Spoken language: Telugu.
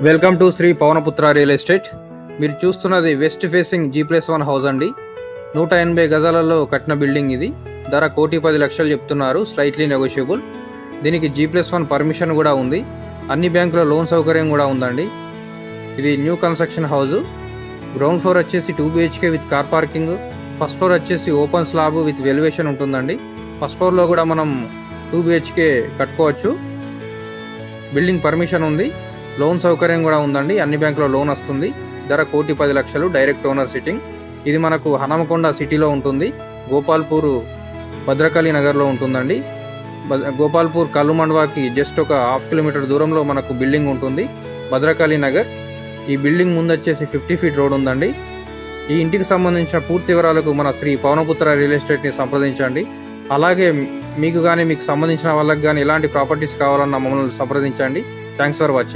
Welcome to Shri Pavanaputra real estate. మీరు చూస్తున్నది వెస్ట్ ఫేసింగ్ G+1 హౌస్ అండి. 180 గజాలలో కట్టిన బిల్డింగ్ ఇది. ధర 1,10,00,000 చెప్తున్నారు, స్లైట్లీ నెగోషియబుల్. దీనికి G+1 పర్మిషన్ కూడా ఉంది. అన్ని బ్యాంకుల లోన్ సౌకర్యం కూడా ఉందండి. ఇది new construction house. Ground floor వచ్చేసి 2 BHK with car parking. First floor వచ్చేసి ఓపెన్ స్లాబ్ విత్ వెలివేషన్ ఉంటుందండి. ఫస్ట్ ఫ్లోర్లో కూడా మనం 2 BHK కట్టుకోవచ్చు. బిల్డింగ్ పర్మిషన్ ఉంది, లోన్ సౌకర్యం కూడా ఉందండి. అన్ని బ్యాంకులో లోన్ వస్తుంది. ధర 1,10,00,000, డైరెక్ట్ ఓనర్ సిట్టింగ్. ఇది మనకు హనమకొండ సిటీలో ఉంటుంది. గోపాల్పూర్ భద్రకాళి నగర్లో ఉంటుందండి. గోపాల్పూర్ కల్లుమండవాకి జస్ట్ ఒక 1/2 కిలోమీటర్ దూరంలో మనకు బిల్డింగ్ ఉంటుంది, భద్రకాళి నగర్. ఈ బిల్డింగ్ ముందు వచ్చేసి 50 ఫీట్ రోడ్ ఉందండి. ఈ ఇంటికి సంబంధించిన పూర్తి వివరాలకు మన శ్రీ పవనపుత్ర రియల్ ఎస్టేట్ని సంప్రదించండి. అలాగే మీకు సంబంధించిన వాళ్ళకి కానీ ఎలాంటి ప్రాపర్టీస్ కావాలన్నా మమ్మల్ని సంప్రదించండి. Thanks for watching.